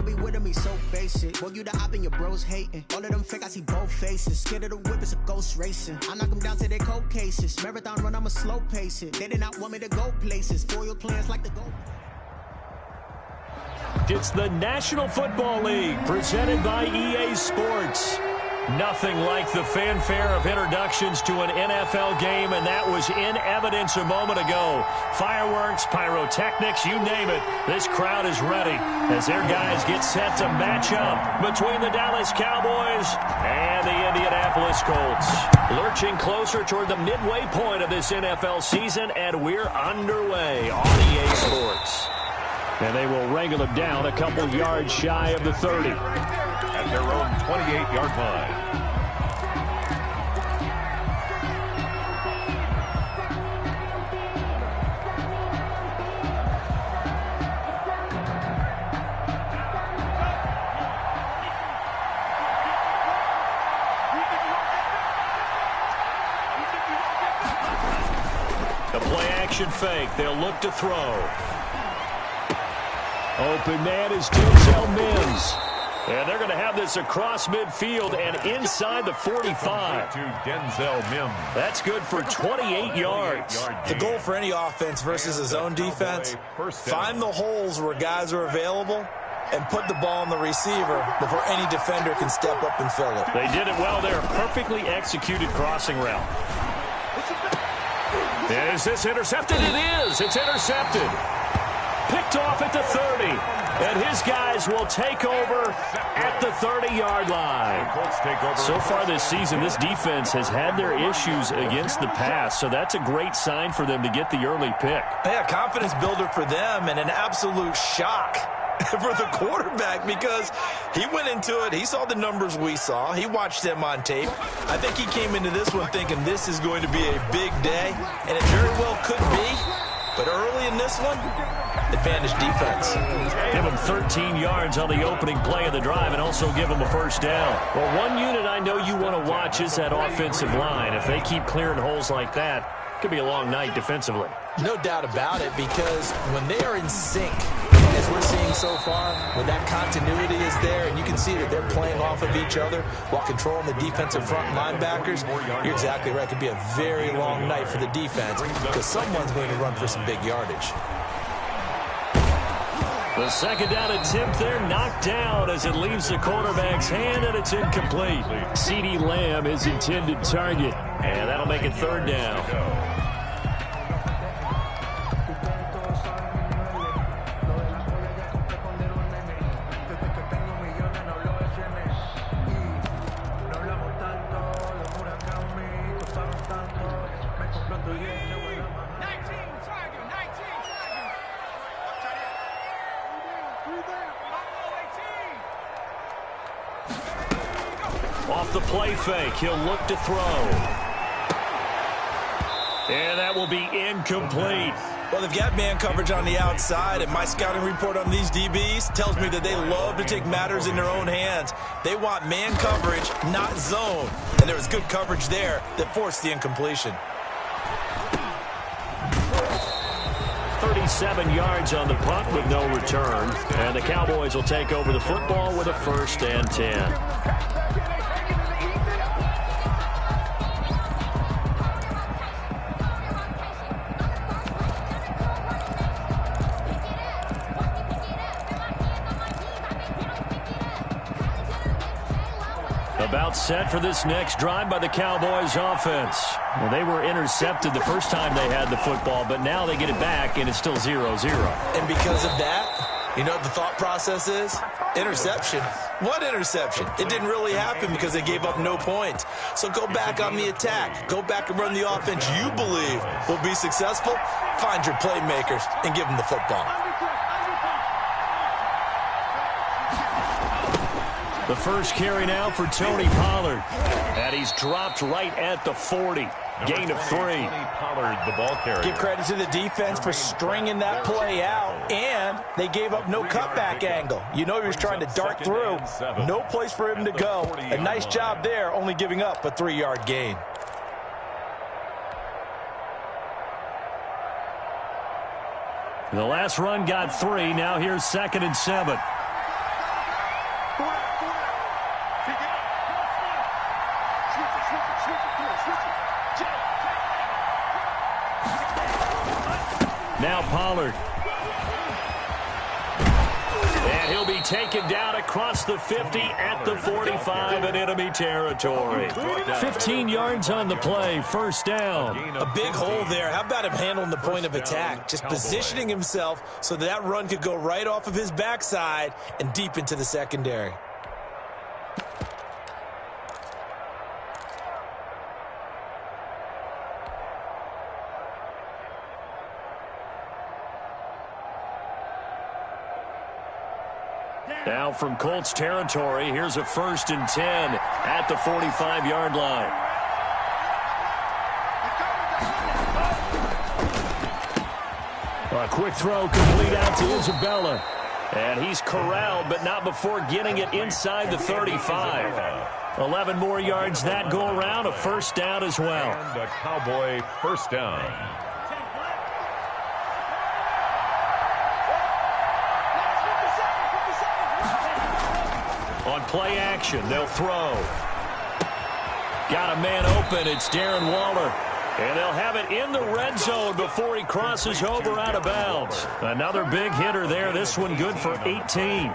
be with me so basic. Boy, you the op and your bros hating. All of them fake, I see both faces. Scared of the whip, it's a ghost racing. I knock them down to their cold cases. Marathon run, I'ma slow pace it. They did not want me to go places. Foil plans like the goal. It's the National Football League presented by EA Sports. Nothing like the fanfare of introductions to an NFL game, and that was in evidence a moment ago. Fireworks, pyrotechnics, you name it. This crowd is ready as their guys get set to match up between the Dallas Cowboys and the Indianapolis Colts. Lurching closer toward the midway point of this NFL season, and we're underway on EA Sports. And they will wrangle him down a couple yards shy of the 30. At their own 28-yard line. The play-action fake. They'll look to throw. Open man is Denzel Mims. And they're going to have this across midfield and inside the 45. To Denzel Mims. That's good for 28 yards. The goal for any offense versus his own defense, find the holes where guys are available and put the ball on the receiver before any defender can step up and fill it. They did it well there. Perfectly executed crossing route. Is this intercepted? It is. It's intercepted. Picked off at the 30. And his guys will take over at the 30-yard line. So far this season, this defense has had their issues against the pass, so that's a great sign for them to get the early pick. Yeah, confidence builder for them and an absolute shock for the quarterback because he went into it. He saw the numbers we saw. He watched them on tape. I think he came into this one thinking this is going to be a big day, and it very well could be. But early in this one, advantage defense. Give them 13 yards on the opening play of the drive and also give them a first down. Well, one unit I know you want to watch is that offensive line. If they keep clearing holes like that, it could be a long night defensively. No doubt about it, because when they are in sync, as we're seeing so far, when that continuity is there and you can see that they're playing off of each other while controlling the defensive front linebackers, you're exactly right. It could be a very long night for the defense because someone's going to run for some big yardage. The second down attempt there knocked down as it leaves the quarterback's hand, and it's incomplete. CeeDee Lamb is intended target, and that'll make it third down. Off the play fake, he'll look to throw. And that will be incomplete. Well, they've got man coverage on the outside, and my scouting report on these DBs tells me that they love to take matters in their own hands. They want man coverage, not zone. And there was good coverage there that forced the incompletion. 37 yards on the punt with no return. And the Cowboys will take over the football with a 1st and 10. About set for this next drive by the Cowboys offense. Well, they were intercepted the first time they had the football, but now they get it back, and it's still 0-0. And because of that, you know what the thought process is? Interception. What interception? It didn't really happen because they gave up no points. So go back on the attack. Go back and run the offense you believe will be successful. Find your playmakers and give them the football. The first carry now for Tony Pollard. And he's dropped right at the 40. Gain of 3. Pollard, the ball carrier. Give credit to the defense for stringing that play out, and they gave up no cutback angle. You know he was trying to dart through. No place for him to go. A nice job there, only giving up a 3-yard gain. The last run got 3. Now here's 2nd and 7. And he'll be taken down across the 50 at the 45 in enemy territory. 15 yards on the play, first down. A big hole there. How about him handling the point of attack? Just positioning himself so that run could go right off of his backside and deep into the secondary. Now from Colts territory, here's a 1st and 10 at the 45-yard line. A quick throw complete out to Isabella. And he's corralled, but not before getting it inside the 35. 11 more yards that go around, a first down as well. And a Cowboy first down. On play action, they'll throw. Got a man open. It's Darren Waller. And they'll have it in the red zone before he crosses over out of bounds. Another big hitter there. This one good for 18.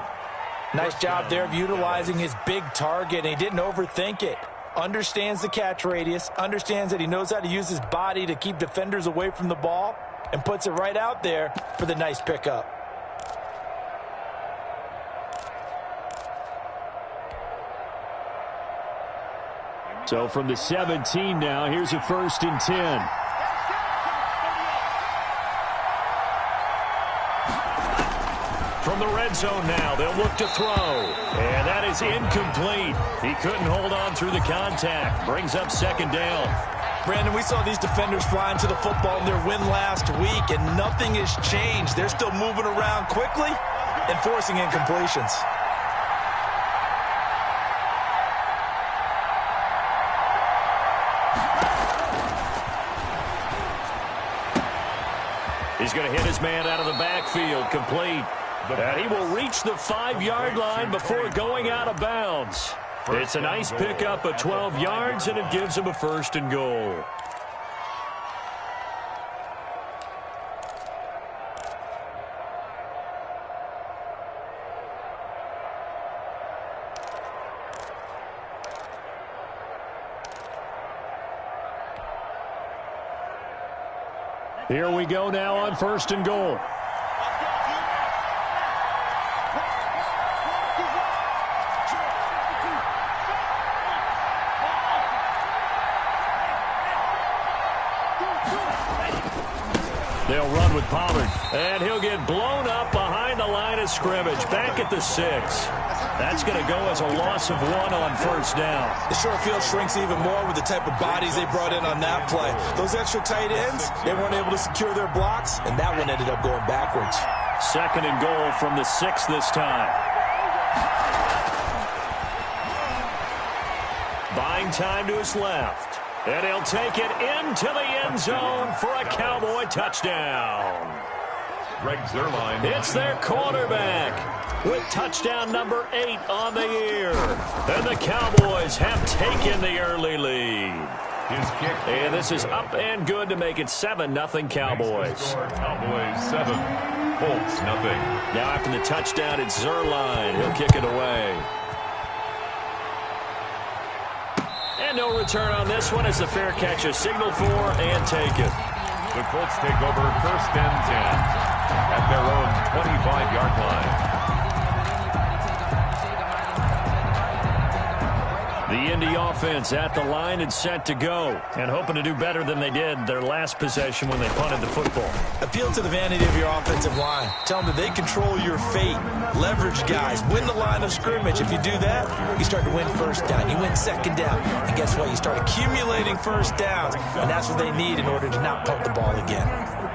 Nice job there of utilizing his big target, and he didn't overthink it. Understands the catch radius, understands that he knows how to use his body to keep defenders away from the ball, and puts it right out there for the nice pickup. So from the 17 now, here's a 1st and 10. From the red zone now, they'll look to throw. And that is incomplete. He couldn't hold on through the contact. Brings up 2nd down. Brandon, we saw these defenders flying to the football in their win last week, and nothing has changed. They're still moving around quickly and forcing incompletions. He's going to hit his man out of the backfield, complete. And he will reach the 5-yard line before going out of bounds. It's a nice pickup of 12 yards, and it gives him a 1st and goal. Here we go now on 1st and goal. They'll run with Pollard, and he'll get blown up behind the line of scrimmage, back at the 6. That's going to go as a loss of 1 on 1st down. The short field shrinks even more with the type of bodies they brought in on that play. Those extra tight ends, they weren't able to secure their blocks, and that one ended up going backwards. 2nd and goal from the 6 this time. Buying time to his left. And he'll take it into the end zone for a Cowboy touchdown. Greg Zuerlein. It's their quarterback with touchdown number 8 on the year. And the Cowboys have taken the early lead. His kick. And this is up and good to make it 7-0 Cowboys. Cowboys 7, Colts 0. Now after the touchdown, it's Zuerlein. He'll kick it away. And no return on this one. It's a fair catch, a signal for, and take it. The Colts take over 1st and 10 at their own 25-yard line. The Indy offense at the line and set to go, and hoping to do better than they did their last possession when they punted the football. Appeal to the vanity of your offensive line. Tell them that they control your fate. Leverage guys. Win the line of scrimmage. If you do that, you start to win 1st down. You win 2nd down. And guess what? You start accumulating 1st downs, and that's what they need in order to not punt the ball again.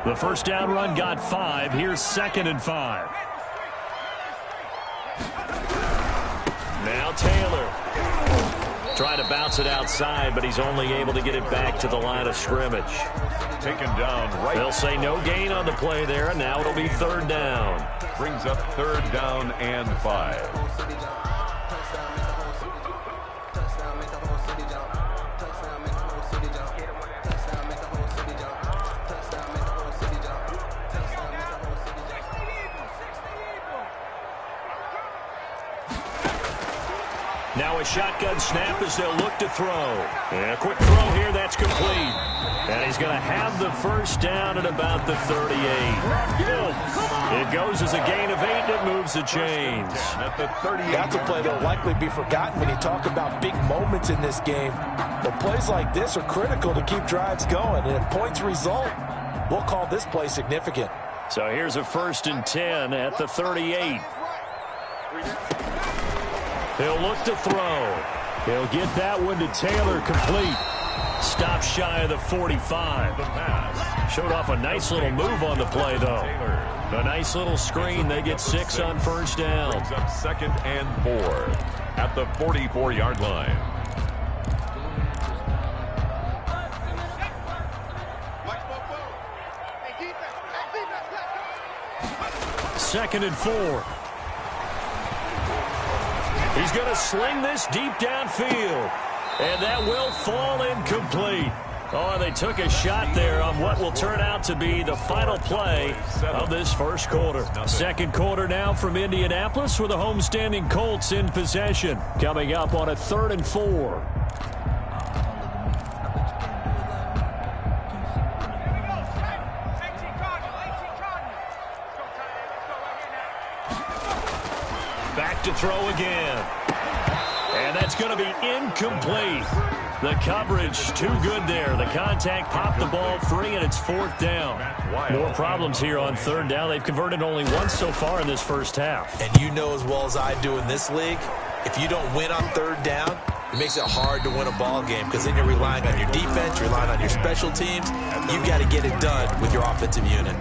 The 1st down run got 5. Here's 2nd and 5. Now Taylor. Trying to bounce it outside, but he's only able to get it back to the line of scrimmage. Taken down right. They'll say no gain on the play there, and now it'll be 3rd down. Brings up 3rd down and 5. Now a shotgun snap as they'll look to throw. And a quick throw here, that's complete. And he's going to have the first down at about the 38. It goes as a gain of 8, and it moves the chains. That's a play that will likely be forgotten when you talk about big moments in this game. But plays like this are critical to keep drives going. And if points result, we'll call this play significant. So here's a 1st and 10 at the 38. He'll look to throw. He'll get that one to Taylor, complete. Stop shy of the 45. Showed off a nice little move on the play, though. A nice little screen. They get 6 on first down. Brings up 2nd and 4 at the 44-yard line. Second and 4. He's going to sling this deep downfield. And that will fall incomplete. Oh, they took a shot there on what will turn out to be the final play of this first quarter. Second quarter now from Indianapolis with the homestanding Colts in possession. Coming up on a 3rd and 4. Back to throw again. And that's going to be incomplete. The coverage too good there. The contact popped the ball free, and it's 4th down. More problems here on 3rd down. They've converted only once so far in this first half. And you know as well as I do in this league, if you don't win on 3rd down, it makes it hard to win a ball game because then you're relying on your defense, you're relying on your special teams. You've got to get it done with your offensive unit.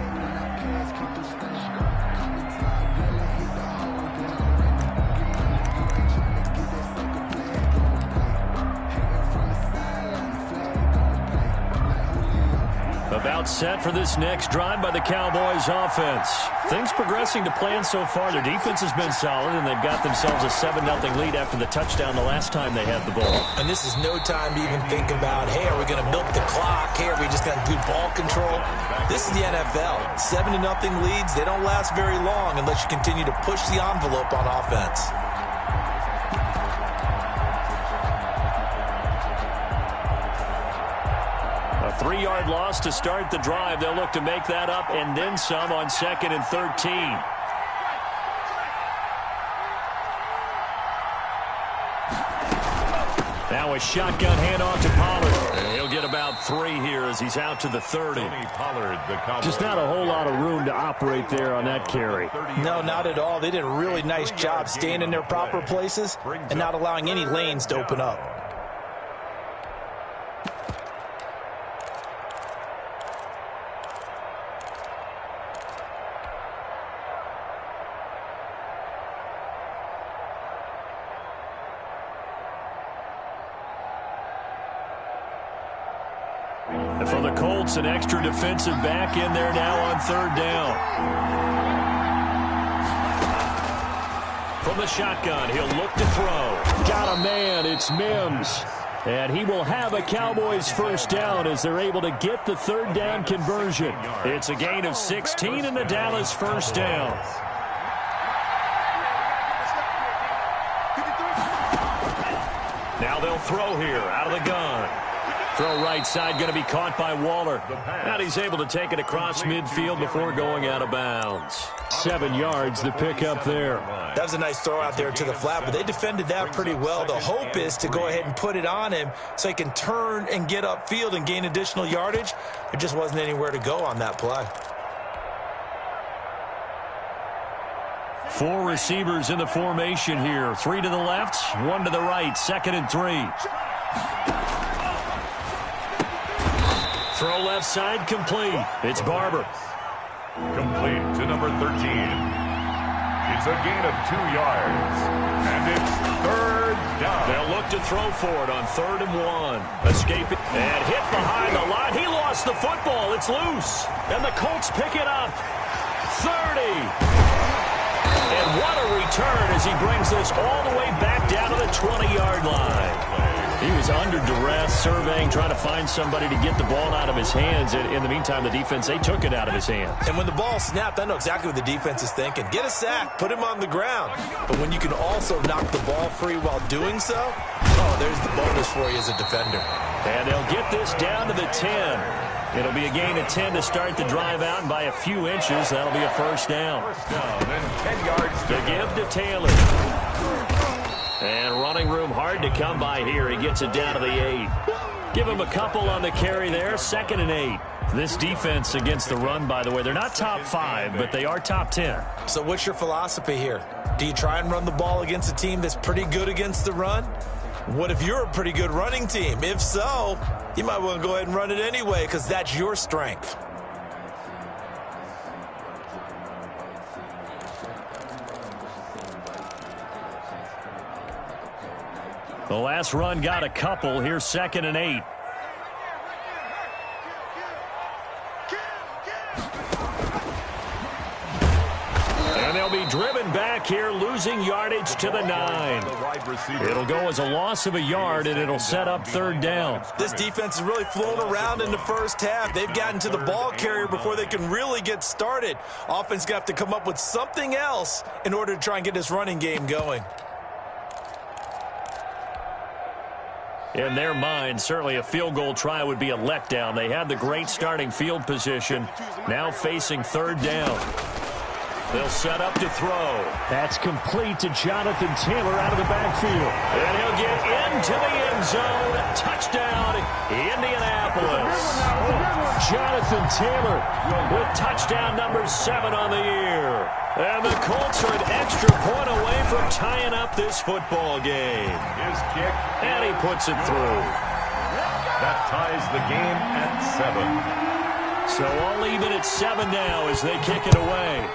About set for this next drive by the Cowboys offense. Things progressing to plan so far. Their defense has been solid, and they've got themselves a 7-0 lead after the touchdown the last time they had the ball. And this is no time to even think about, hey, are we going to milk the clock? Hey, are we just going to do ball control? This is the NFL. 7-0 leads, they don't last very long unless you continue to push the envelope on offense. A 3-yard loss to start the drive. They'll look to make that up and then some on 2nd and 13. Now a shotgun handoff to Pollard. And he'll get about 3 here as he's out to the 30. Just not a whole lot of room to operate there on that carry. No, not at all. They did a really nice job staying in their proper places and not allowing any lanes to open up. And for the Colts, an extra defensive back in there now on 3rd down. From the shotgun, he'll look to throw. Got a man, it's Mims. And he will have a Cowboys first down as they're able to get the 3rd down conversion. It's a gain of 16 and the Dallas first down. Now they'll throw here out of the gun. Throw right side going to be caught by Waller. And he's able to take it across midfield before going out of bounds. 7 yards the pick up there. That was a nice throw out there to the flat, but they defended that pretty well. The hope is to go ahead and put it on him so he can turn and get upfield and gain additional yardage. There just wasn't anywhere to go on that play. 4 receivers in the formation here. 3 to the left, 1 to the right. 2nd and 3. Throw left side, complete. It's Barber. Complete to number 13. It's a gain of 2 yards. And it's 3rd down. They'll look to throw for it on 3rd and 1. Escaping and hit behind the line. He lost the football. It's loose. And the Colts pick it up. 30. And what a return as he brings this all the way back down to the 20-yard line. He was under duress, surveying, trying to find somebody to get the ball out of his hands. In the meantime, the defense, they took it out of his hands. And when the ball snapped, I know exactly what the defense is thinking. Get a sack, put him on the ground. But when you can also knock the ball free while doing so, oh, there's the bonus for you as a defender. And they'll get this down to the 10. It'll be a gain of 10 to start the drive out, and by a few inches, that'll be a first down. First down, then 10 yards to give to Taylor. And running room hard to come by here. He gets it down to the 8. Give him a couple on the carry there. 2nd and 8. This defense against the run, by the way, they're not top 5, but they are top 10. So what's your philosophy here? Do you try and run the ball against a team that's pretty good against the run? What if you're a pretty good running team? If so, you might want to go ahead and run it anyway because that's your strength. The last run got a couple. Here's 2nd and 8. And they'll be driven back here, losing yardage to the 9. It'll go as a loss of a yard, and it'll set up 3rd down. This defense is really flown around in the first half. They've gotten to the ball carrier before they can really get started. Offense got to come up with something else in order to try and get this running game going. In their mind, certainly a field goal try would be a letdown. They had the great starting field position, now facing 3rd down. They'll set up to throw. That's complete to Jonathan Taylor out of the backfield. And he'll get into the end zone. Touchdown, Indianapolis. Jonathan Taylor with touchdown number 7 on the year. And the Colts are an extra point away from tying up this football game. His kick. And he puts it through. That ties the game at 7. So all even at 7 now as they kick it away.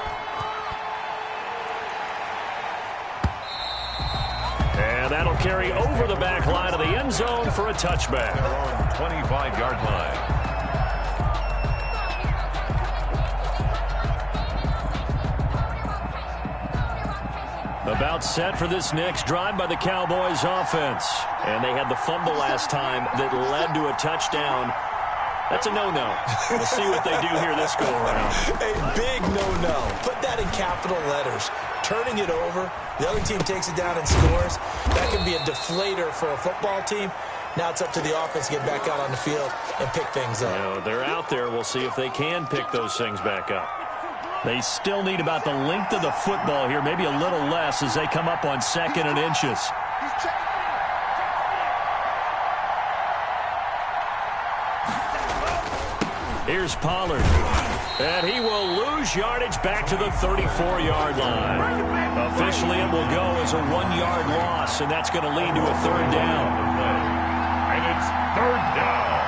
And that'll carry over the back line of the end zone for a touchback. They're on 25-yard line. About set for this next drive by the Cowboys offense. And they had the fumble last time that led to a touchdown. That's a no-no. We'll see what they do here this go-around. A big no-no. Put that in capital letters. Turning it over, the other team takes it down and scores. That can be a deflator for a football team. Now it's up to the offense to get back out on the field and pick things up. You know, they're out there. We'll see if they can pick those things back up. They still need about the length of the football here, maybe a little less as they come up on 2nd and inches. Here's Pollard. And he will lose yardage back to the 34-yard line. Officially, it will go as a 1-yard loss, and that's going to lead to a 3rd down. And it's 3rd down.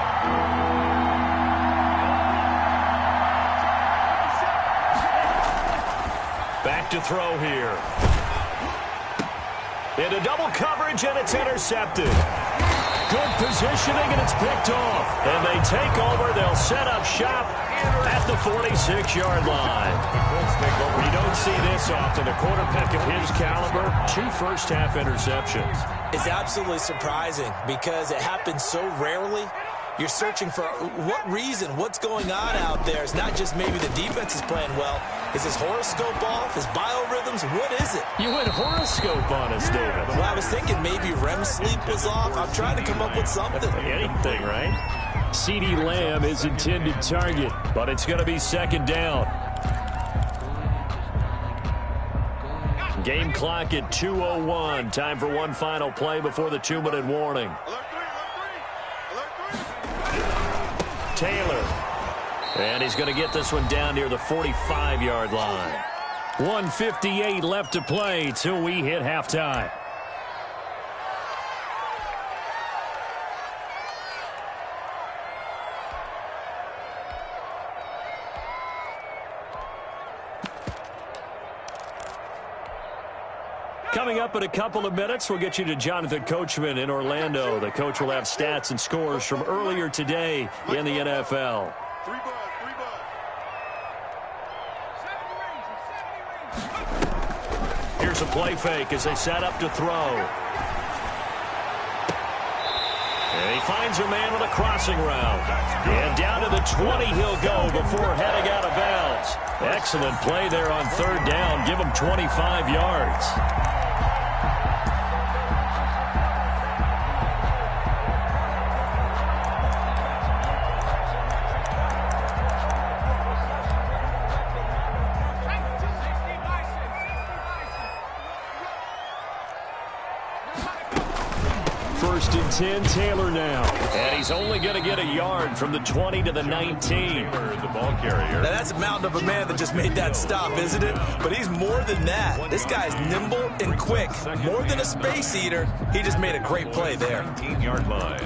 Back to throw here. Into double coverage, and it's intercepted. Good positioning, and it's picked off. And they take over. They'll set up shop at the 46-yard line. You don't see this often. A quarterback of his caliber, 2 first-half interceptions. It's absolutely surprising because it happens so rarely. You're searching for what reason, what's going on out there. It's not just maybe the defense is playing well. Is his horoscope off? His biorhythms? What is it? You went horoscope on us, David. Well, I was thinking maybe REM sleep was off. I'm trying to come up with something. Anything, right? CeeDee Lamb is intended target, but it's going to be 2nd down. Game clock at 2:01. Time for one final play before the 2-minute warning. Taylor. And he's going to get this one down near the 45-yard line. 1:58 left to play till we hit halftime. Coming up in a couple of minutes, we'll get you to Jonathan Coachman in Orlando. The coach will have stats and scores from earlier today in the NFL. Here's a play fake as they set up to throw. And he finds a man on a crossing route. And down to the 20 he'll go before heading out of bounds. Excellent play there on third down. Give him 25 yards. First and 10, Taylor now. And he's only going to get a yard from the 20 to the 19. The ball carrier. Now, that's a mountain of a man that just made that stop, isn't it? But he's more than that. This guy's nimble and quick. More than a space eater. He just made a great play there. 19-yard line.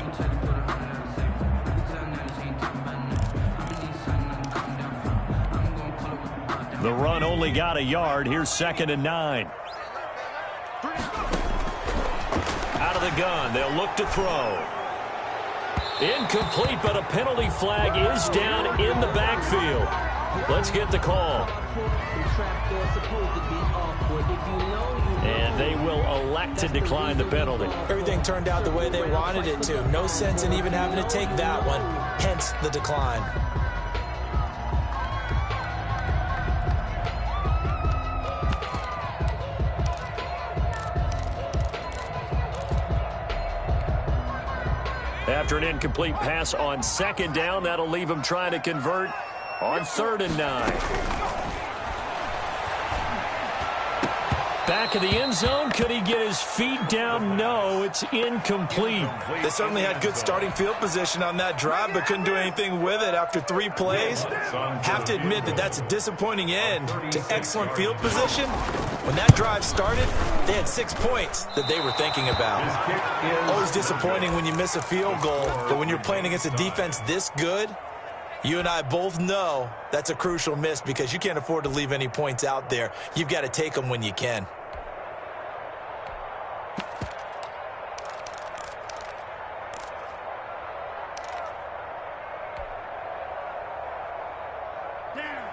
The run only got a yard. Here's 2nd and 9. Out of the gun, they'll look to throw. Incomplete, but a penalty flag is down in the backfield. Let's get the call. And they will elect to decline the penalty. Everything turned out the way they wanted it to. No sense in even having to take that one, hence the decline. After an incomplete pass on 2nd down, that'll leave him trying to convert on 3rd and 9. Back of the end zone. Could he get his feet down? No, it's incomplete. They certainly had good starting field position on that drive, but couldn't do anything with it after 3 plays. Have to admit that that's a disappointing end to excellent field position. When that drive started, they had 6 points that they were thinking about. Always disappointing when you miss a field goal, but when you're playing against a defense this good, you and I both know that's a crucial miss because you can't afford to leave any points out there. You've got to take them when you can.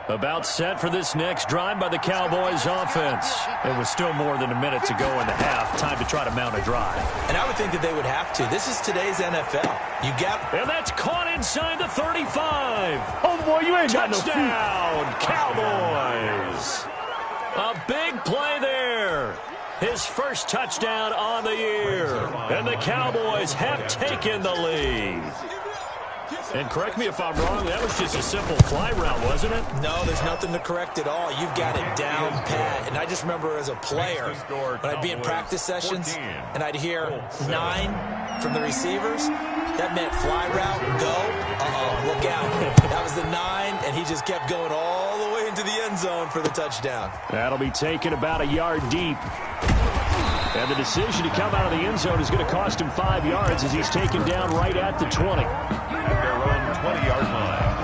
About set for this next drive by the Cowboys offense. It was still more than a minute to go in the half. Time to try to mount a drive. And I would think that they would have to. This is today's NFL. You got... And that's caught inside the 35. Oh, boy, you ain't got no feet. Touchdown, Cowboys. A big play there. His first touchdown on the year. And the Cowboys have taken the lead. And correct me if I'm wrong, that was just a simple fly route, wasn't it? No, there's nothing to correct at all. You've got it down pat. And I just remember as a player, when I'd be in practice sessions, and I'd hear 9 from the receivers, that meant fly route, go, look out. That was the 9, and he just kept going all the way into the end zone for the touchdown. That'll be taken about a yard deep. And the decision to come out of the end zone is going to cost him 5 yards as he's taken down right at the 20. At their own 20-yard line.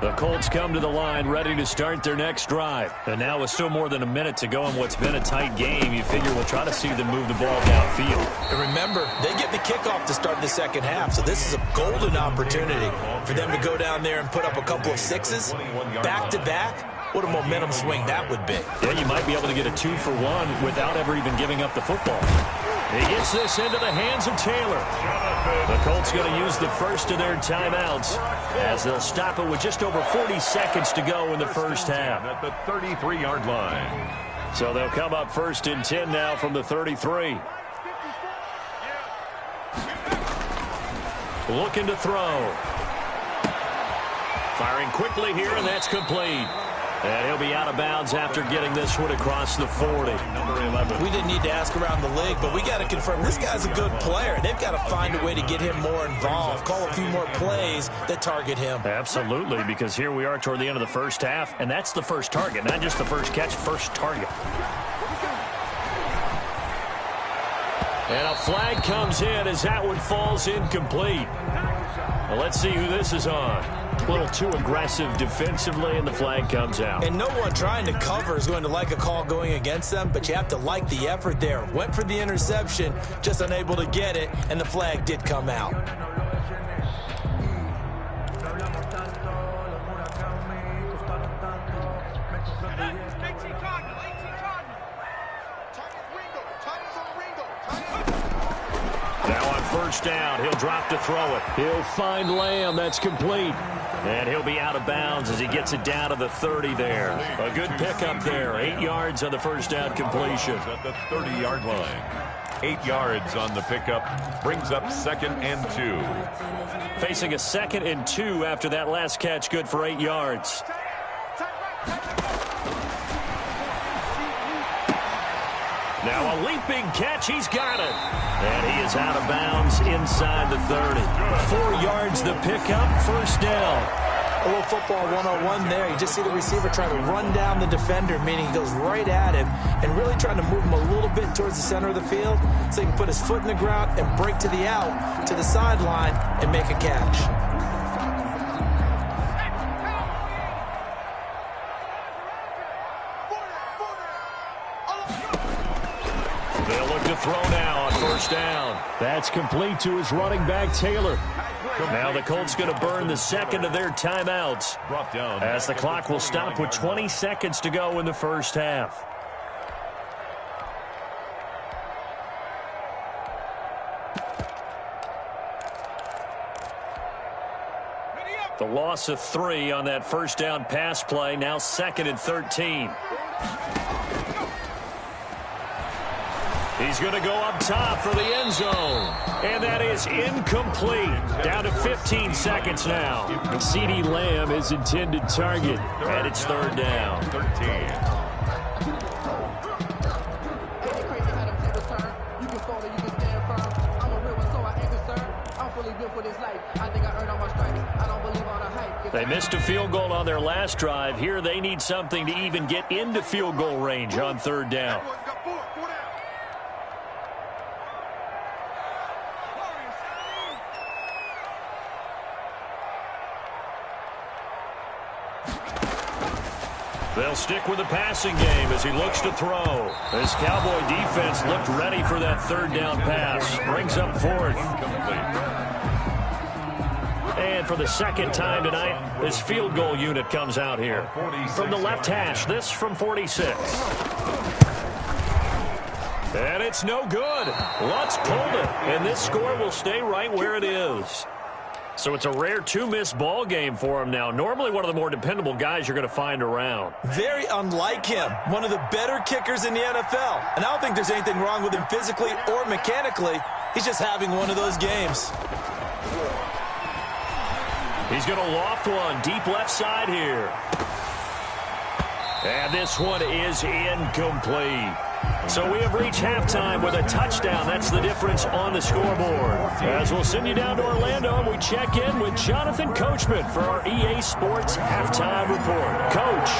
The Colts come to the line ready to start their next drive. And now with still more than a minute to go in what's been a tight game, you figure we'll try to see them move the ball downfield. And remember, they get the kickoff to start the second half, so this is a golden opportunity for them to go down there and put up a couple of 6s back-to-back. What a momentum swing that would be. Yeah, you might be able to get a 2-for-1 without ever even giving up the football. He gets this into the hands of Taylor. The Colts going to use the first of their timeouts as they'll stop it with just over 40 seconds to go in the first half. At the 33-yard line. So they'll come up 1st and 10 now from the 33. Looking to throw. Firing quickly here, and that's complete. And he'll be out of bounds after getting this one across the 40. Number 11. We didn't need to ask around the league, but we got to confirm this guy's a good player. They've got to find a way to get him more involved, call a few more plays that target him. Absolutely, because here we are toward the end of the first half, and that's the first target, not just the first catch, first target. And a flag comes in as that one falls incomplete. Well, let's see who this is on. A little too aggressive defensively, and the flag comes out. And no one trying to cover is going to like a call going against them, but you have to like the effort there. Went for the interception, just unable to get it, and the flag did come out. first down. He'll drop to throw it. He'll find Lamb. That's complete. And he'll be out of bounds as he gets it down to the 30 there. A good pickup there. 8 yards on the first down completion. At the 30-yard line. 8 yards on the pickup. Brings up 2nd and 2. Facing a 2nd and 2 after that last catch. Good for 8 yards. Now a leaping catch. He's got it. And he is out of bounds inside the 30. 4 yards the pickup. First down. A little football 101 there. You just see the receiver trying to run down the defender, meaning he goes right at him and really trying to move him a little bit towards the center of the field so he can put his foot in the ground and break to the out, to the sideline, and make a catch. They'll look to throw now on first down. That's complete to his running back, Taylor. Now the Colts going to burn the second of their timeouts as the clock will stop with 20 seconds to go in the first half. The loss of 3 on that first down pass play. Now 2nd and 13. He's going to go up top for the end zone. And that is incomplete. Down to 15 seconds now. CeeDee Lamb is intended target. And it's 3rd down. 13. They missed a field goal on their last drive. Here they need something to even get into field goal range on 3rd down. They'll stick with the passing game as he looks to throw. This Cowboy defense looked ready for that 3rd down pass. Brings up 4th. And for the 2nd time tonight, this field goal unit comes out here. From the left hash, this from 46. And it's no good. Lutz pulled it, and this score will stay right where it is. So it's a rare 2-miss ball game for him now. Normally one of the more dependable guys you're going to find around. Very unlike him. One of the better kickers in the NFL. And I don't think there's anything wrong with him physically or mechanically. He's just having one of those games. He's going to loft one deep left side here. And this one is incomplete. So we have reached halftime with a touchdown. That's the difference on the scoreboard. As we'll send you down to Orlando, we check in with Jonathan Coachman for our EA Sports Halftime Report. Coach,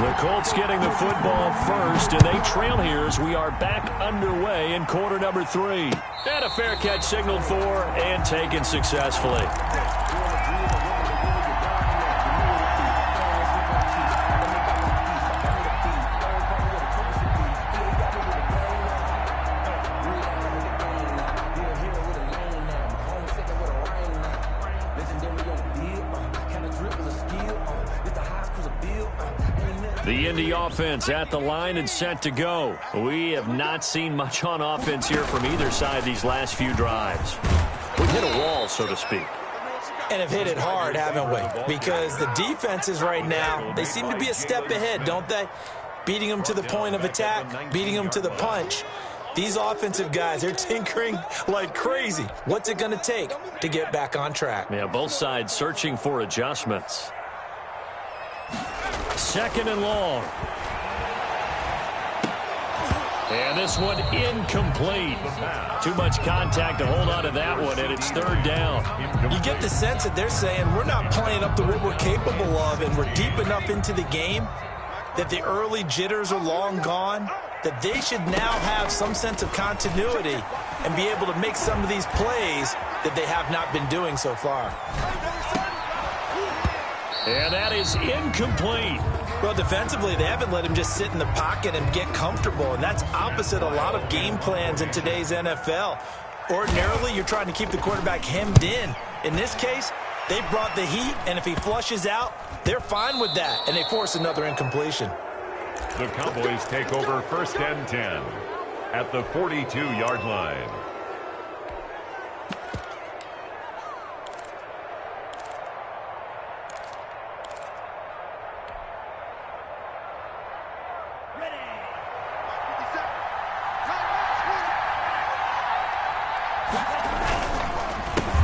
the Colts getting the football first, and they trail here as we are back underway in quarter number 3. And a fair catch signaled for and taken successfully. The Indy offense at the line and set to go. We have not seen much on offense here from either side these last few drives. We've hit a wall, so to speak. And have hit it hard, haven't we? Because the defenses right now, they seem to be a step ahead, don't they? Beating them to the point of attack, beating them to the punch. These offensive guys, they're tinkering like crazy. What's it going to take to get back on track? Yeah, both sides searching for adjustments. 2nd and long. And this one incomplete. Too much contact to hold on to that one, and it's 3rd down. You get the sense that they're saying we're not playing up to what we're capable of, and we're deep enough into the game that the early jitters are long gone, that they should now have some sense of continuity and be able to make some of these plays that they have not been doing so far. And that is incomplete. Well, defensively, they haven't let him just sit in the pocket and get comfortable, and that's opposite a lot of game plans in today's NFL. Ordinarily, you're trying to keep the quarterback hemmed in. In this case, they brought the heat, and if he flushes out, they're fine with that, and they force another incompletion. The Cowboys take over 1st and 10 at the 42-yard line.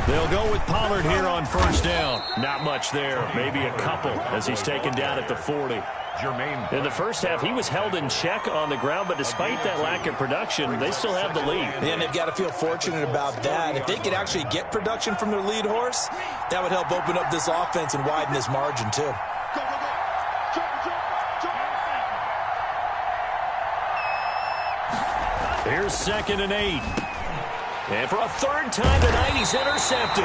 They'll go with Pollard here on first down. Not much there. Maybe a couple as he's taken down at the 40. In the first half, he was held in check on the ground, but despite that lack of production, they still have the lead. And they've got to feel fortunate about that. If they could actually get production from their lead horse, that would help open up this offense and widen this margin too. Here's 2nd and 8. And for a third time tonight, he's intercepted.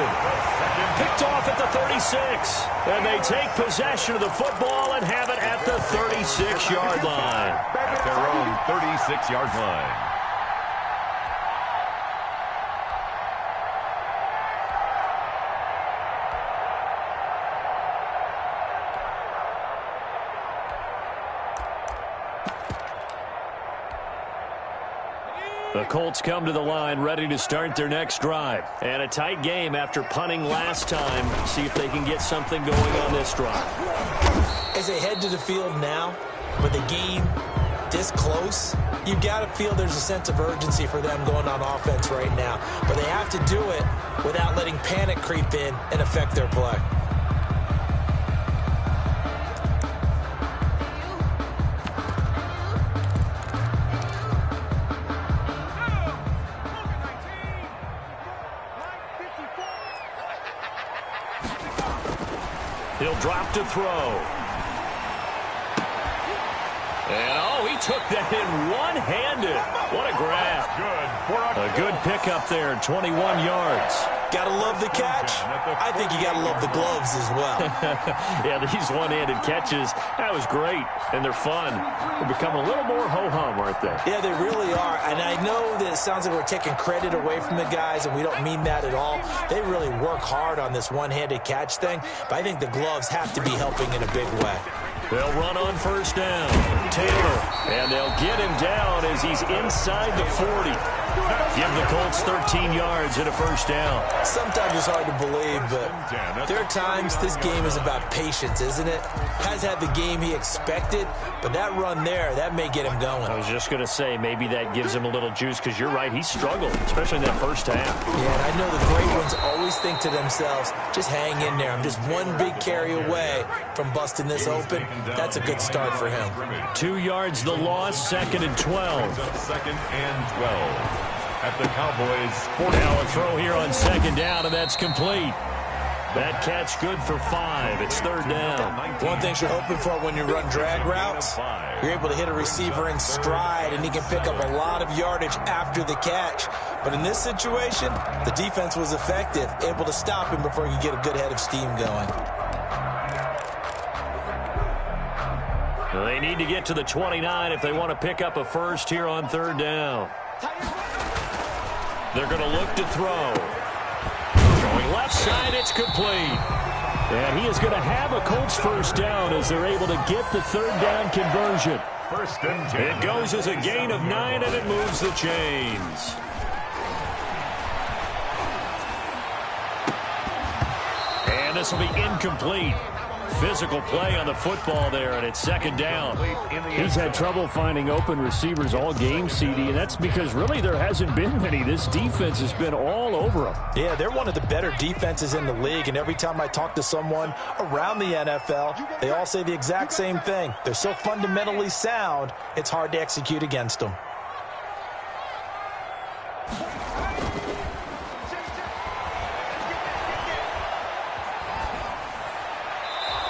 Picked off at the 36. And they take possession of the football and have it at the 36-yard line. At their own 36-yard line. The Colts come to the line ready to start their next drive. And a tight game after punting last time. See if they can get something going on this drive. As they head to the field now, with the game this close, you've got to feel there's a sense of urgency for them going on offense right now. But they have to do it without letting panic creep in and affect their play. He'll drop to throw. And, he took that in one-handed. What a grab. A good pickup there, 21 yards. Got to love the catch. I think you got to love the gloves as well. Yeah, these one-handed catches, that was great, and they're fun. They're becoming a little more ho-hum, aren't they? Yeah, they really are, and I know that it sounds like we're taking credit away from the guys, and we don't mean that at all. They really work hard on this one-handed catch thing, but I think the gloves have to be helping in a big way. They'll run on first down. Taylor, and they'll get him down as he's inside the 40. Give the Colts 13 yards and a first down. Sometimes it's hard to believe, but there are times this game is about patience, isn't it? Has had the game he expected, but that run there, that may get him going. I was just going to say, maybe that gives him a little juice, because you're right, he struggled, especially in that first half. Yeah, and I know the great ones always think to themselves, just hang in there. I'm just one big carry away from busting this open. That's a good start for him. 2 yards the loss, 2nd and 12. 2nd and 12. At the Cowboys' 40. Now a throw here on 2nd down, and that's complete. That catch good for 5. It's 3rd down. One thing you're hoping for when you run drag routes, you're able to hit a receiver in stride, and he can pick up a lot of yardage after the catch. But in this situation, the defense was effective, able to stop him before he could get a good head of steam going. They need to get to the 29 if they want to pick up a first here on 3rd down. They're going to look to throw. Throwing left side, it's complete. And he is going to have a Colts first down as they're able to get the 3rd down conversion. 1st and 10. It goes as a gain of 9, and it moves the chains. And this will be incomplete. Physical play on the football there, and it's 2nd down. He's had trouble finding open receivers all game, CD, and that's because really there hasn't been many. This defense has been all over them. Yeah, they're one of the better defenses in the league, and every time I talk to someone around the NFL, they all say the exact same thing. They're so fundamentally sound, it's hard to execute against them.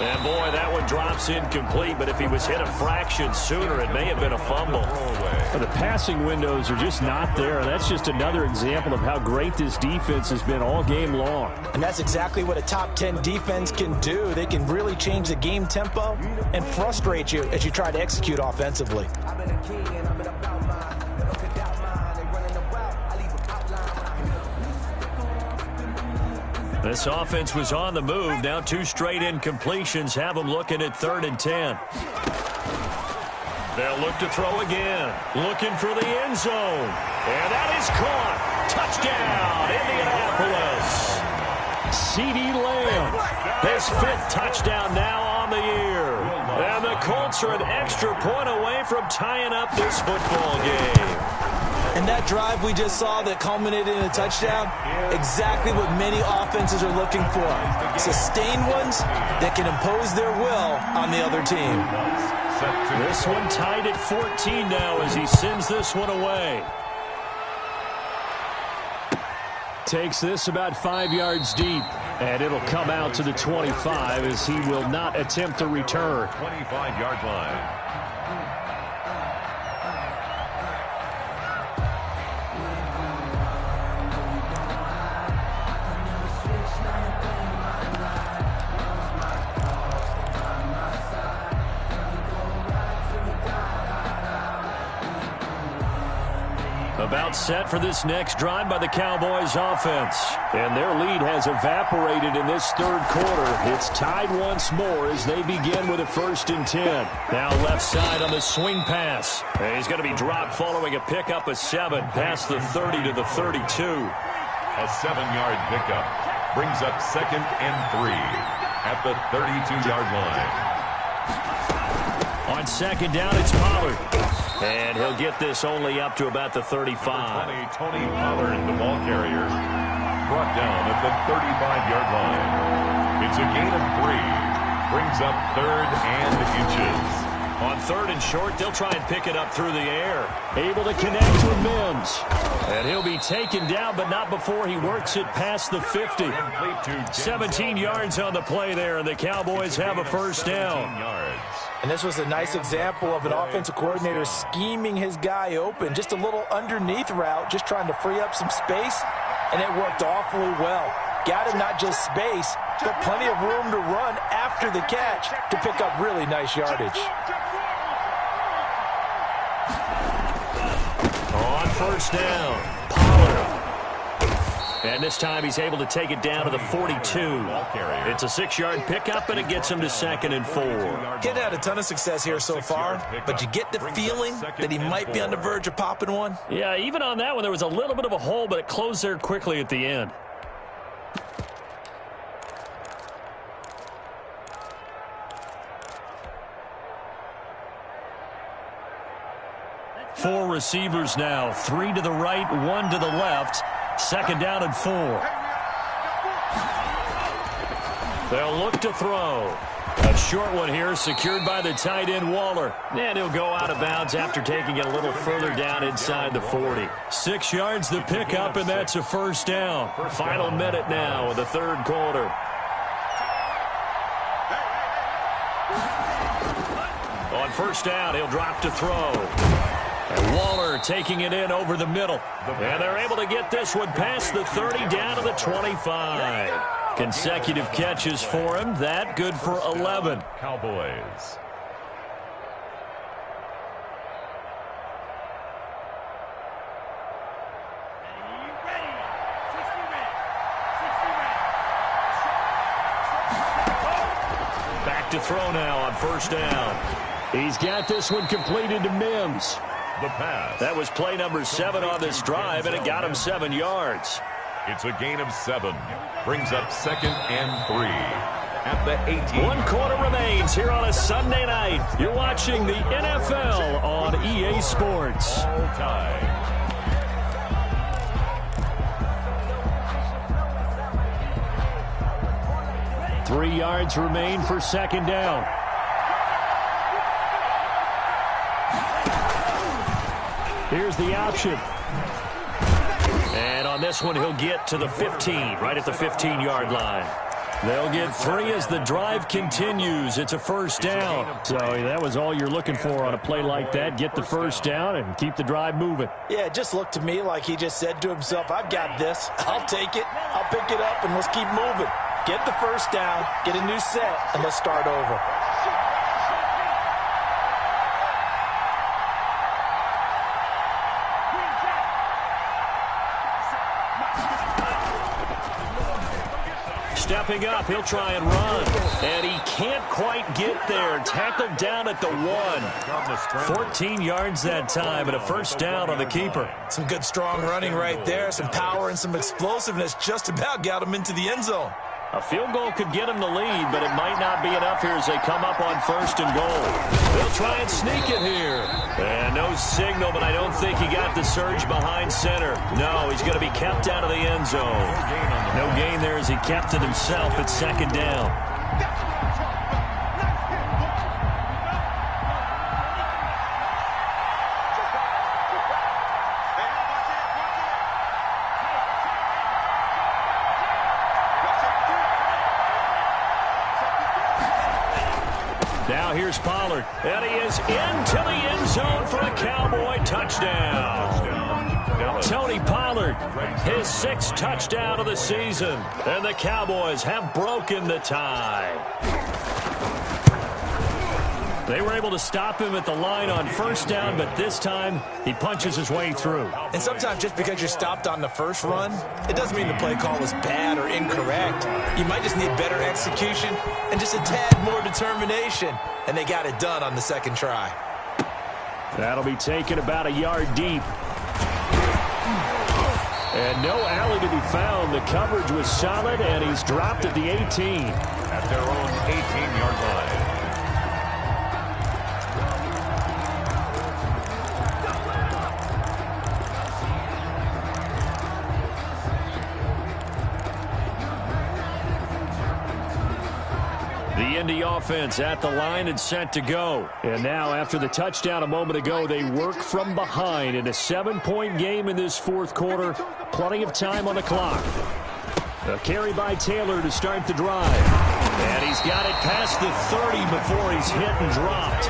And, boy, that one drops incomplete, but if he was hit a fraction sooner, it may have been a fumble. The passing windows are just not there. That's just another example of how great this defense has been all game long. And that's exactly what a top 10 defense can do. They can really change the game tempo and frustrate you as you try to execute offensively. This offense was on the move. Now 2 straight incompletions have them looking at 3rd and 10. They'll look to throw again. Looking for the end zone. And that is caught. Touchdown, Indianapolis. CeeDee Lamb, his 5th touchdown now on the year. And the Colts are an extra point away from tying up this football game. And that drive we just saw that culminated in a touchdown, exactly what many offenses are looking for. Sustained ones that can impose their will on the other team. This one tied at 14 now as he sends this one away. Takes this about 5 yards deep, and it'll come out to the 25 as he will not attempt to return. 25-yard line. About set for this next drive by the Cowboys offense. And their lead has evaporated in this 3rd quarter. It's tied once more as they begin with a 1st and 10. Now left side on the swing pass. And he's going to be dropped following a pickup of 7 past the 30 to the 32. A 7-yard pickup brings up 2nd and 3 at the 32-yard line. On 2nd down, it's Pollard. And he'll get this only up to about the 35. Tony Pollard, the ball carrier, brought down at the 35-yard line. It's a gain of 3. Brings up 3rd and inches. On 3rd and short, they'll try and pick it up through the air. Able to connect with Mims. And he'll be taken down, but not before he works it past the 50. 17 yards on the play there, and the Cowboys have a 1st down. And this was a nice example of an offensive coordinator scheming his guy open. Just a little underneath route, just trying to free up some space, and it worked awfully well. Got him not just space, but plenty of room to run after the catch to pick up really nice yardage. On 1st down, Pollard. And this time he's able to take it down to the 42. It's a 6-yard pickup, and it gets him to 2nd and 4. He's had a ton of success here so far, but you get the feeling that he might be on the verge of popping one. Yeah, even on that one, there was a little bit of a hole, but it closed there quickly at the end. Four receivers now, 3 to the right, 1 to the left. 2nd down and 4. They'll look to throw. A short one here, secured by the tight end Waller. And he'll go out of bounds after taking it a little further down inside the 40. 6 yards the pickup, and that's a 1st down. Final minute now of the 3rd quarter. On 1st down, he'll drop to throw. And Waller taking it in over the middle. And they're able to get this one past the 30 down to the 25. Consecutive catches for him. That good for 11. Cowboys. Back to throw now on 1st down. He's got this one completed to Mims. The pass. That was play number 7 on this drive, and it got him 7 yards. It's a gain of 7. Brings up 2nd and 3 at the 18. 1 quarter remains here on a Sunday night. You're watching the NFL on EA Sports. All tied. Three yards remain for 2nd down. Here's the option. And on this one, he'll get to the 15, right at the 15-yard line. They'll get 3 as the drive continues. It's a 1st down. So that was all you're looking for on a play like that. Get the 1st down and keep the drive moving. Yeah, it just looked to me like he just said to himself, I've got this. I'll take it. I'll pick it up, and let's keep moving. Get the 1st down, get a new set, and let's start over. stepping up. He'll try and run. And he can't quite get there. Tackled down at the 1. 14 yards that time and a first down on the keeper. Some good strong running right there. Some power and some explosiveness just about got him into the end zone. A field goal could get him the lead, but it might not be enough here as they come up on 1st and goal. They'll try and sneak it here. And no signal, but I don't think he got the surge behind center. No, he's going to be kept out of the end zone. No gain there as he kept it himself at 2nd down. Now here's Pollard, and he is into the end zone for a Cowboy touchdown. Tony Pollard, his 6th touchdown of the season, and the Cowboys have broken the tie. They were able to stop him at the line on 1st down, but this time he punches his way through. And sometimes just because you're stopped on the first run, it doesn't mean the play call was bad or incorrect. You might just need better execution and just a tad more determination. And they got it done on the 2nd try. That'll be taken about a yard deep. And no alley to be found. The coverage was solid, and he's dropped at the 18. At their own 18-yard line. The Indy offense at the line and set to go. And now, after the touchdown a moment ago, they work from behind in a 7-point game in this 4th quarter. Plenty of time on the clock. A carry by Taylor to start the drive. And he's got it past the 30 before he's hit and dropped.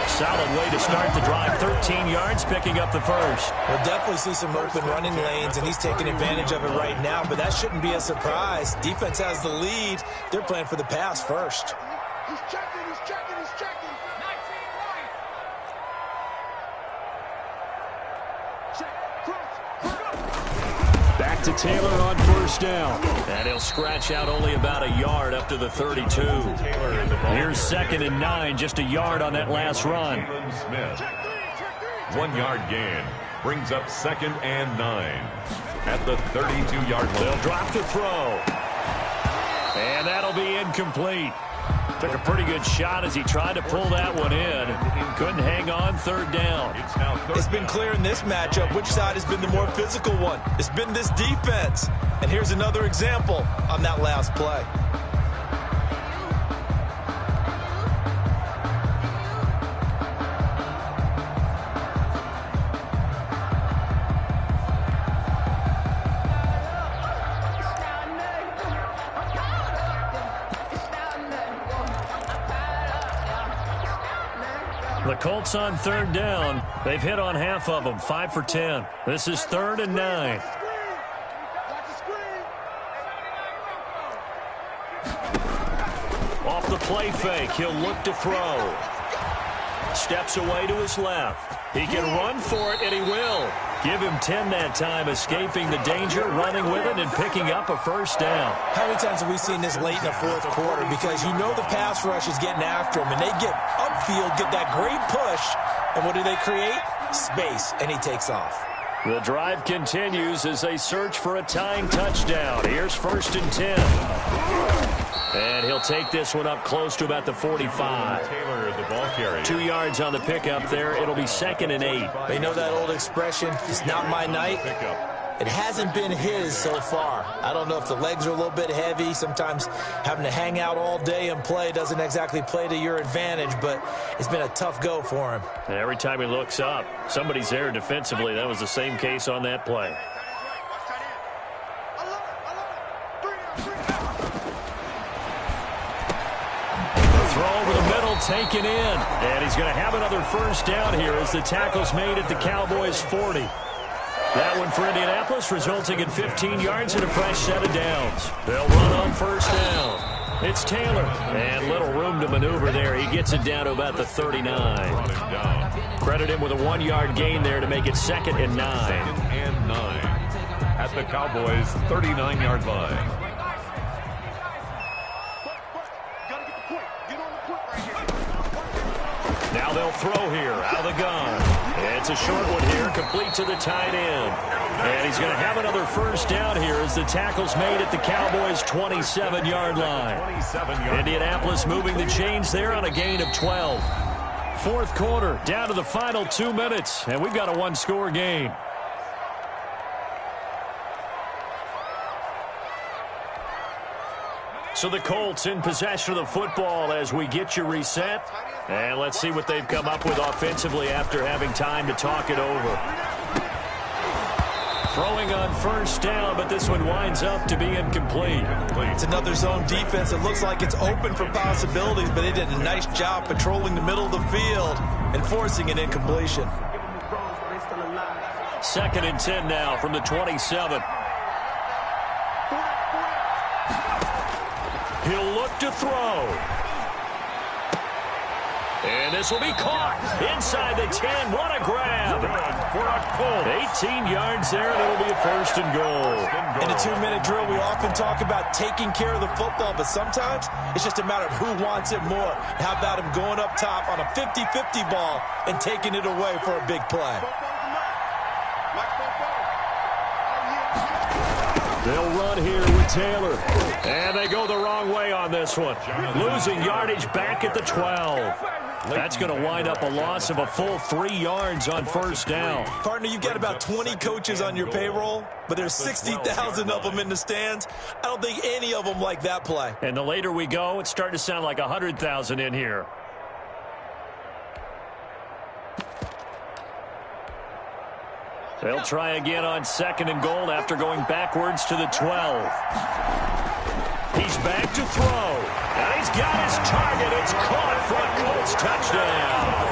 Solid way to start the drive. 13 yards, picking up the first. We'll definitely see some open running lanes, and he's taking advantage of it right now, but that shouldn't be a surprise. Defense has the lead. They're playing for the pass first. He's checking, he's checking, he's checking. 19 right. Check, cross. Back to Taylor on 1st down. And he'll scratch out only about a yard up to the 32. Here's 2nd and 9, just a yard on that last run. Smith. 1-yard gain brings up 2nd and 9 at the 32-yard line. They'll drop to throw. And that'll be incomplete. Took a pretty good shot as he tried to pull that one in. Couldn't hang on. 3rd down. It's been clear in this matchup which side has been the more physical one. It's been this defense. And here's another example on that last play. The Colts on 3rd down. They've hit on half of them, 5 for 10. This is 3rd and 9. Off the play fake, he'll look to throw. Steps away to his left. He can run for it, and he will. Give him 10 that time, escaping the danger, running with it, and picking up a first down. How many times have we seen this late in the 4th quarter? Because you know the pass rush is getting after him, and they get upfield, get that great push, and what do they create? Space, and he takes off. The drive continues as they search for a tying touchdown. Here's 1st and 10. And he'll take this one up close to about the 45. Taylor, the ball carrier. 2 yards on the pickup there. It'll be 2nd and 8. They know that old expression, it's not my night. It hasn't been his so far. I don't know if the legs are a little bit heavy. Sometimes having to hang out all day and play doesn't exactly play to your advantage, but it's been a tough go for him. And every time he looks up, somebody's there defensively. That was the same case on that play. Throw over the middle, taken in. And he's going to have another first down here as the tackle's made at the Cowboys' 40. That one for Indianapolis, resulting in 15 yards and a fresh set of downs. They'll run on 1st down. It's Taylor. And little room to maneuver there. He gets it down to about the 39. Credit him with a 1-yard gain there to make it 2nd and 9. 2nd and 9 at the Cowboys' 39-yard line. throw here out of the gun. It's a short one here, complete to the tight end. And he's going to have another first down here as the tackle's made at the Cowboys' 27-yard line. Indianapolis moving the chains there on a gain of 12. Fourth quarter, down to the final 2 minutes, and we've got a one-score game. So the Colts in possession of the football as we get you reset. And let's see what they've come up with offensively after having time to talk it over. Throwing on first down, but this one winds up to be incomplete. It's another zone defense. It looks like it's open for possibilities, but they did a nice job patrolling the middle of the field and forcing an incompletion. 2nd and 10 now from the 27. He'll look to throw. And this will be caught inside the 10. What a grab. 18 yards there, and it'll be a 1st and goal. In a 2-minute drill, we often talk about taking care of the football, but sometimes it's just a matter of who wants it more. How about him going up top on a 50-50 ball and taking it away for a big play? They'll run here with Taylor. And they go the wrong way on this one. Losing yardage back at the 12. That's going to wind up a loss of a full 3 yards on first down. Partner, you've got about 20 coaches on your payroll, but there's 60,000 of them in the stands. I don't think any of them like that play. And the later we go, it's starting to sound like 100,000 in here. They'll try again on 2nd and goal after going backwards to the 12. He's back to throw. And he's got his target. It's caught for a Colts touchdown.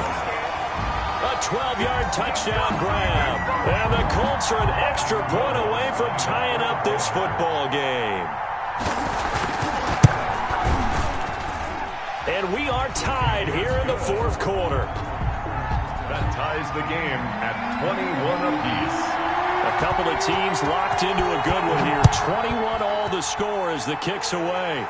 A 12-yard touchdown grab. And the Colts are an extra point away from tying up this football game. And we are tied here in the 4th quarter. That ties the game at 21 apiece. A couple of teams locked into a good one here. 21 all the score as the kick's away.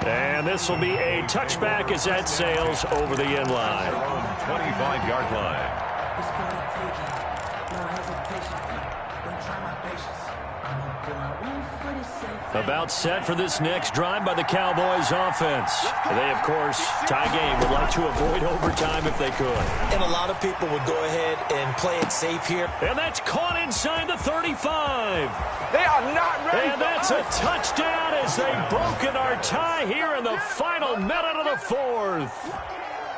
And this will be a touchback as that sails over the end line. 25-yard line. About set for this next drive by the Cowboys offense. They, of course, tie game, would like to avoid overtime if they could. And a lot of people would go ahead and play it safe here. And that's caught inside the 35. They are not ready. And that's a touchdown as they've broken our tie here in the final minute of the 4th.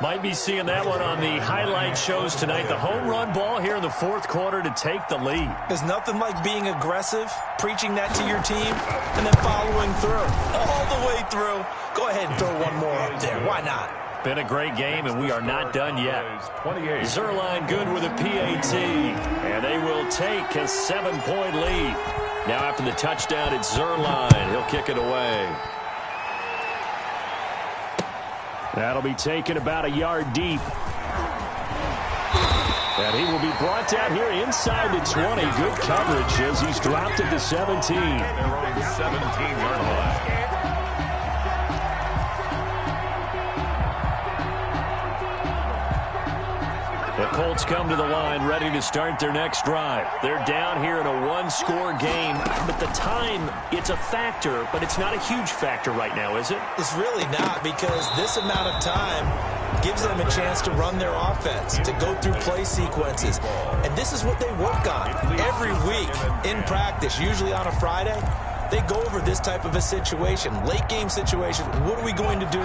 Might be seeing that one on the highlight shows tonight. The home run ball here in the 4th quarter to take the lead. There's nothing like being aggressive, preaching that to your team, and then following through. All the way through. Go ahead and throw one more up there. Why not? Been a great game, and we are not done yet. Zerline good with a PAT, and they will take a 7-point lead. Now after the touchdown, it's Zerline. He'll kick it away. That'll be taken about a yard deep. And he will be brought down here inside the 20. Good coverage as he's dropped at the 17. They're on the 17-yard line. The Colts come to the line ready to start their next drive. They're down here in a one-score game, but the time, it's a factor, but it's not a huge factor right now, is it? It's really not, because this amount of time gives them a chance to run their offense, to go through play sequences. And this is what they work on every week in practice, usually on a Friday. They go over this type of a situation, late game situation. What are we going to do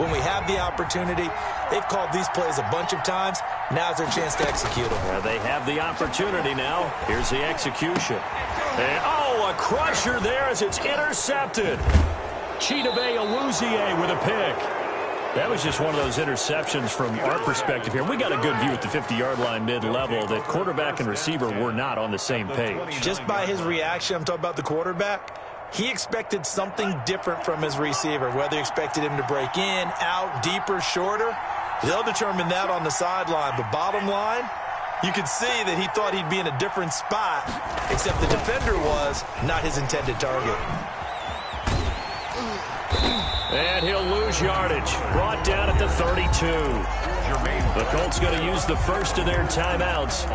when we have the opportunity? They've called these plays a bunch of times. Now's their chance to execute them. Well, they have the opportunity now. Here's the execution. And, oh, a crusher there as it's intercepted. Chidobe Awuzie with a pick. That was just one of those interceptions from our perspective here. We got a good view at the 50-yard line mid-level that quarterback and receiver were not on the same page. Just by his reaction, I'm talking about the quarterback, he expected something different from his receiver, whether he expected him to break in, out, deeper, shorter. They'll determine that on the sideline. But bottom line, you could see that he thought he'd be in a different spot, except the defender was not his intended target. And he'll lose yardage. Brought down at the 32. The Colts going to use the first of their timeouts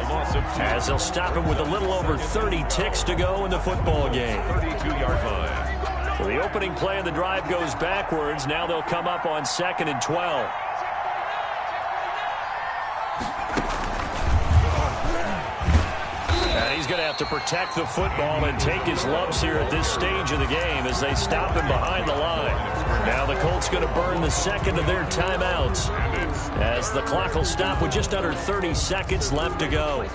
as they'll stop him with a little over 30 ticks to go in the football game. 32-yard line. So the opening play of the drive goes backwards. Now they'll come up on 2nd and 12. And he's going to have to protect the football and take his lumps here at this stage of the game as they stop him behind the line. Now the Colts going to burn the second of their timeouts as the clock will stop with just under 30 seconds left to go.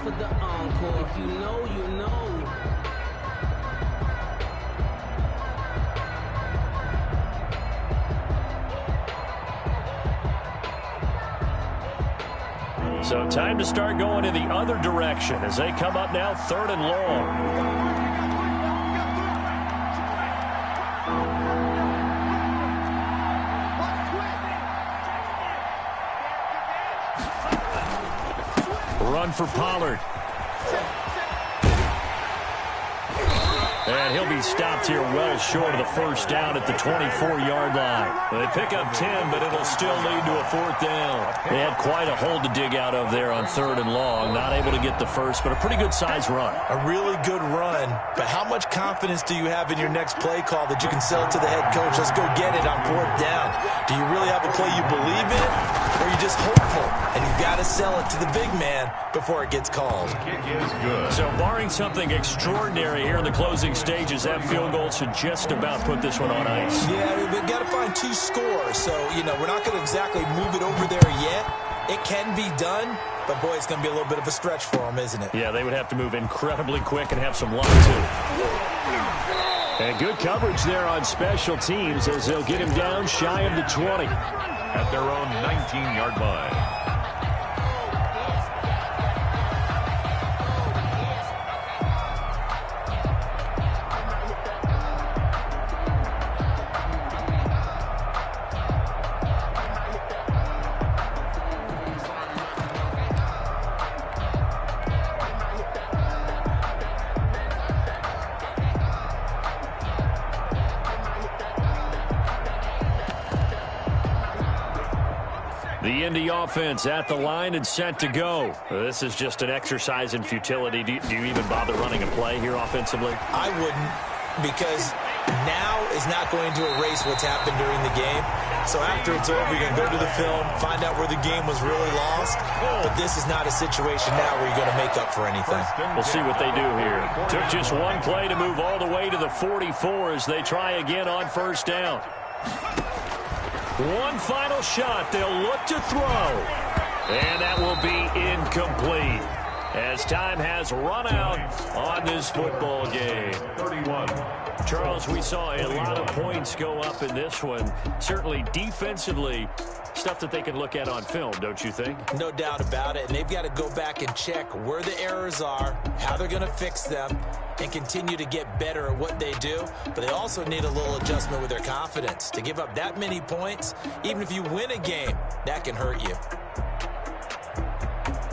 So time to start going in the other direction as they come up now 3rd and long. Run for Pollard. And he'll be stopped here well short of the first down at the 24-yard line. They pick up 10, but it'll still lead to a 4th down. They had quite a hole to dig out of there on 3rd and long. Not able to get the first, but a pretty good-sized run. A really good run, but how much confidence do you have in your next play call that you can sell to the head coach? Let's go get it on 4th down. Do you really have a play you believe in, or are you just hopeful? And you've got to sell it to the big man before it gets called. Kick is good. So barring something extraordinary here in the closing stages, that field goal should just about put this one on ice. Yeah, we've got to find 2 scores. So, we're not going to exactly move it over there yet. It can be done, but, boy, it's going to be a little bit of a stretch for them, isn't it? Yeah, they would have to move incredibly quick and have some luck, too. And good coverage there on special teams as they'll get him down shy of the 20. At their own 19-yard line. The Indy offense at the line and set to go. This is just an exercise in futility. Do you even bother running a play here offensively? I wouldn't, because now is not going to erase what's happened during the game. So after it's over, you're going to go to the film, find out where the game was really lost. But this is not a situation now where you're going to make up for anything. We'll see what they do here. Took just one play to move all the way to the 44 as they try again on 1st down. One final shot. They'll look to throw. And that will be incomplete as time has run out on this football game. 31. Charles, we saw a lot of points go up in this one. Certainly defensively, stuff that they can look at on film, don't you think? No doubt about it. And they've got to go back and check where the errors are, how they're going to fix them, and continue to get better at what they do. But they also need a little adjustment with their confidence. To give up that many points, even if you win a game, that can hurt you.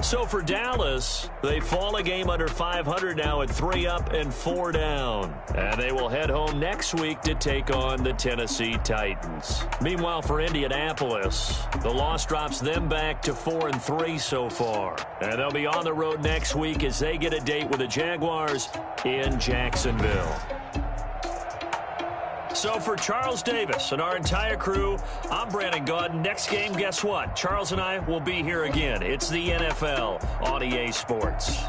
So for Dallas, they fall a game under 500 now at 3 up and 4 down. And they will head home next week to take on the Tennessee Titans. Meanwhile, for Indianapolis, the loss drops them back to 4-3 so far. And they'll be on the road next week as they get a date with the Jaguars in Jacksonville. So for Charles Davis and our entire crew, I'm Brandon Gaudin. Next game, guess what? Charles and I will be here again. It's the NFL on EA Sports.